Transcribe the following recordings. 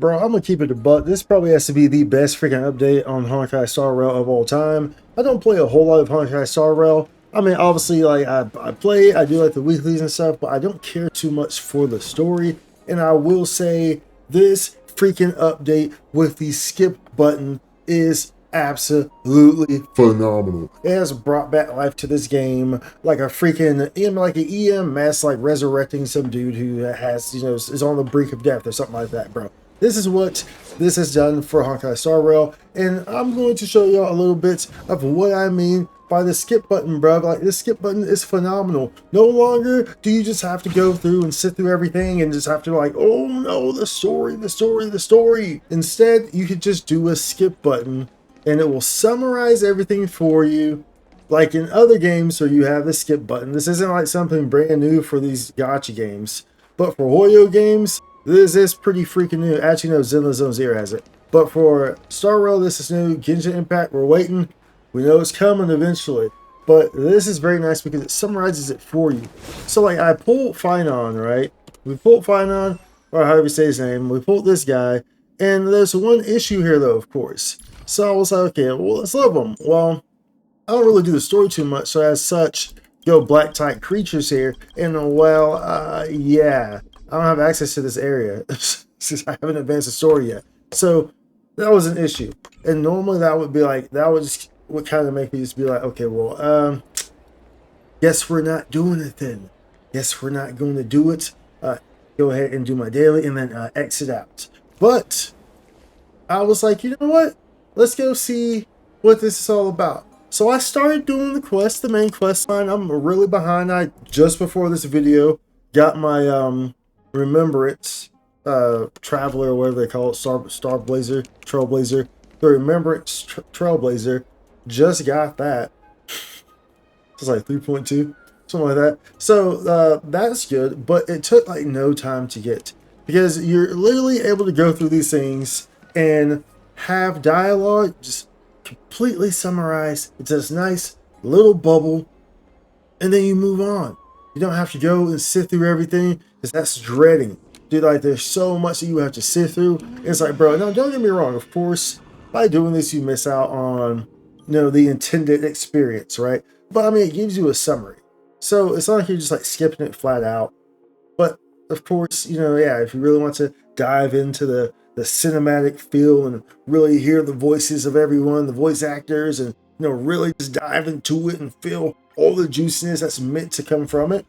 Bro, I'm gonna keep it a buck. This probably has to be the best freaking update on Honkai Star Rail of all time. I don't play a whole lot of Honkai Star Rail. I mean, obviously, like I play, I do like the weeklies and stuff, but I don't care too much for the story. And I will say, this freaking update with the skip button is absolutely phenomenal. It has brought back life to this game, like a freaking like an EMS, like resurrecting some dude who has, is on the brink of death or something like that, bro. This is what this has done for Honkai Star Rail, and I'm going to show y'all a little bit of what I mean by the skip button, bro. Like, this skip button is phenomenal. No longer do you just have to go through and sit through everything and just have to like, oh no, the story, the story, the story. Instead, you could just do a skip button and it will summarize everything for you. Like in other games where you have the skip button, this isn't like something brand new for these gacha games, but for Hoyo games, this is pretty freaking new. Actually, no, Zenless Zone Zero has it. But for Star Rail, this is new. Genshin Impact, we're waiting. We know it's coming eventually. But this is very nice because it summarizes it for you. So, like, I pulled Phainon, right? We pulled Phainon, or however you say his name. We pulled this guy. And there's one issue here, though, of course. So I was like, okay, well, let's love him. Well, I don't really do the story too much. So as such, black type creatures here. And, well, yeah. I don't have access to this area since I haven't advanced the story yet. So that was an issue. And normally that would be like, that would kind of make me just be like, okay, well, guess we're not doing it then. Guess we're not going to do it. Go ahead and do my daily and then exit out. But I was like, you know what? Let's go see what this is all about. So I started doing the quest, the main quest line. I'm really behind. I just before this video got my Remembrance Traveler, or whatever they call it, Starblazer, Trailblazer, the Remembrance Trailblazer, just got that. It's like 3.2, something like that. So that's good, but it took like no time to get, because you're literally able to go through these things and have dialogue just completely summarized. It's this nice little bubble, and then you move on. You don't have to go and sit through everything, because that's dreading. Dude, like, there's so much that you have to sit through. It's like, bro, no, don't get me wrong. Of course, by doing this, you miss out on, the intended experience, right? But, I mean, it gives you a summary. So, it's not like you're just, like, skipping it flat out. But, of course, yeah, if you really want to dive into the cinematic feel and really hear the voices of everyone, the voice actors, and, really just dive into it and feel all the juiciness that's meant to come from it,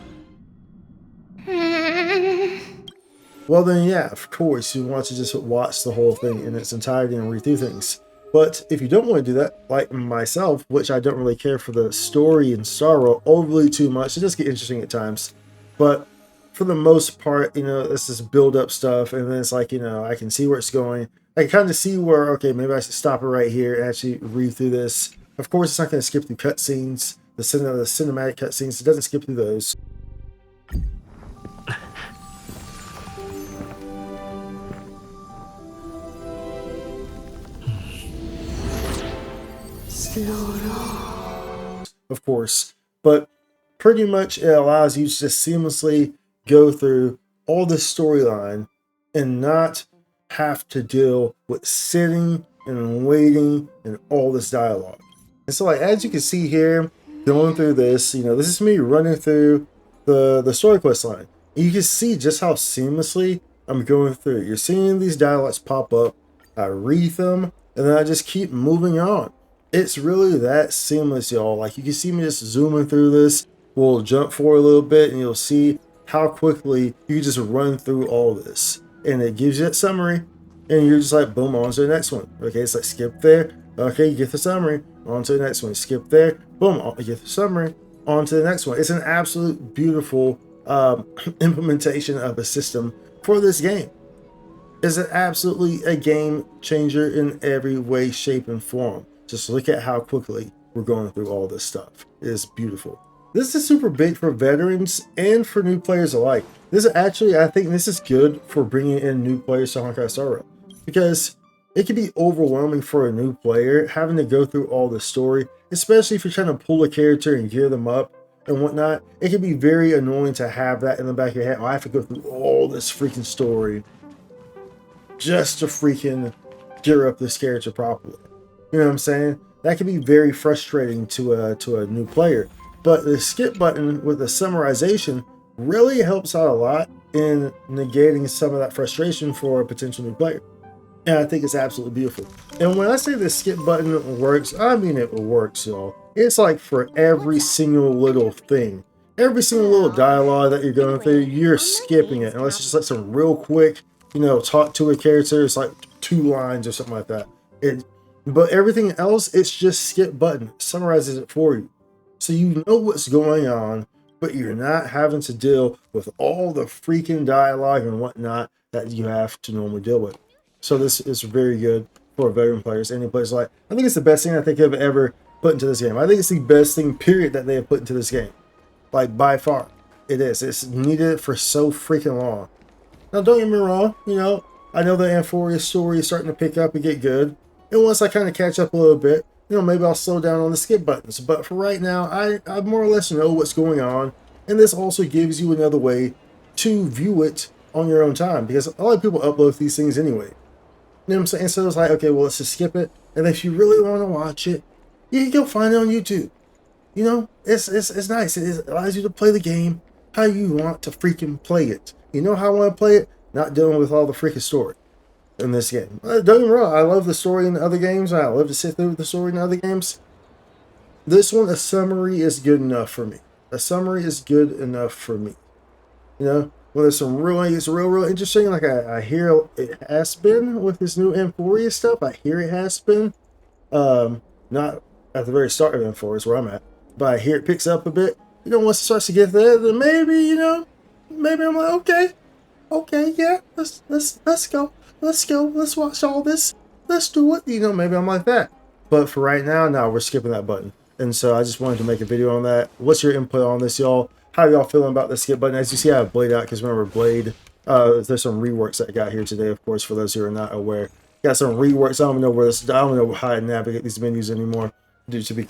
well then yeah, of course you want to just watch the whole thing in its entirety and read through things. But if you don't want to do that, like myself, which I don't really care for the story and Star Rail overly too much, it does get interesting at times, but for the most part, this is build up stuff, and then it's like, I can see where it's going. I can kind of see where, okay, maybe I should stop it right here and actually read through this. Of course, it's not going to skip through cutscenes, the cinematic cutscenes. It doesn't skip through those. Of course, but pretty much it allows you to just seamlessly go through all the storyline and not have to deal with sitting and waiting and all this dialogue. And so, like, as you can see here, going through this, this is me running through the story quest line. And you can see just how seamlessly I'm going through. You're seeing these dialogues pop up, I read them, and then I just keep moving on. It's really that seamless, y'all. Like, you can see me just zooming through this. We'll jump forward a little bit and you'll see how quickly you can just run through all this. And it gives you that summary, and you're just like, boom, on to the next one. Okay, it's like skip there. Okay, you get the summary. On to the next one. Skip there. Boom, you get the summary. On to the next one. It's an absolute beautiful implementation of a system for this game. It's absolutely a game changer in every way, shape, and form. Just look at how quickly we're going through all this stuff. It is beautiful. This is super big for veterans and for new players alike. This is actually, I think this is good for bringing in new players to Honkai Star Rail, because it can be overwhelming for a new player having to go through all the story, especially if you're trying to pull a character and gear them up and whatnot. It can be very annoying to have that in the back of your head. Oh, I have to go through all this freaking story just to freaking gear up this character properly. You know what I'm saying? That can be very frustrating to a new player. But the skip button with the summarization really helps out a lot in negating some of that frustration for a potential new player. And I think it's absolutely beautiful. And when I say the skip button works, I mean it works, y'all. It's like for every single little thing. Every single little dialogue that you're going through, you're skipping it. Unless it's just like some real quick, talk to a character. It's like 2 lines or something like that. But everything else, it's just skip button. It summarizes it for you. So you know what's going on, but you're not having to deal with all the freaking dialogue and whatnot that you have to normally deal with. So this is very good for veteran players. Any players I think it's the best thing I think I've ever put into this game. I think it's the best thing, period, that they have put into this game. Like, by far. It is. It's needed for so freaking long. Now, don't get me wrong. I know the Amphoria story is starting to pick up and get good. And once I kind of catch up a little bit, maybe I'll slow down on the skip buttons. But for right now, I more or less know what's going on. And this also gives you another way to view it on your own time. Because a lot of people upload these things anyway. You know what I'm saying? So it's like, okay, well, let's just skip it. And if you really want to watch it, you can go find it on YouTube. It's nice. It allows you to play the game how you want to freaking play it. You know how I want to play it? Not dealing with all the freaking story in this game. Don't get me wrong, I love the story in the other games. I love to sit through the story in other games. This one, a summary is good enough for me. A summary is good enough for me. When there's some it's real interesting. Like I hear it has been with this new Amphoria stuff. I hear it has been. Not at the very start of Amphoria is where I'm at. But I hear it picks up a bit. Once it starts to get there, then maybe, maybe I'm like, okay, yeah, let's go. Let's watch all this. Let's do it. Maybe I'm like that. But for right now, no, we're skipping that button. And so I just wanted to make a video on that. What's your input on this, y'all? How y'all feeling about the skip button? As you see, I have Blade out because remember Blade. There's some reworks that I got here today, of course, for those who are not aware. Got some reworks. I don't know where this. I don't know how to navigate these menus anymore. Due to be.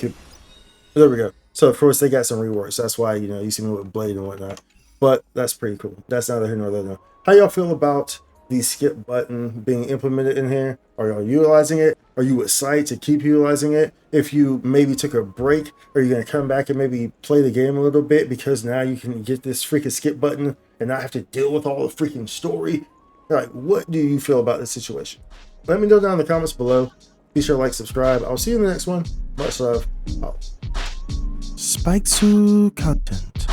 There we go. So of course they got some reworks. That's why you see me with Blade and whatnot. But that's pretty cool. That's neither here nor there. No. How y'all feel about the skip button being implemented in here? Are y'all utilizing it? Are you excited to keep utilizing it? If you maybe took a break, are you going to come back and maybe play the game a little bit because now you can get this freaking skip button and not have to deal with all the freaking story? Like, what do you feel about this situation? Let me know down in the comments below. Be sure to like, subscribe. I'll see you in the next one. Much love. Out. Spikesu content.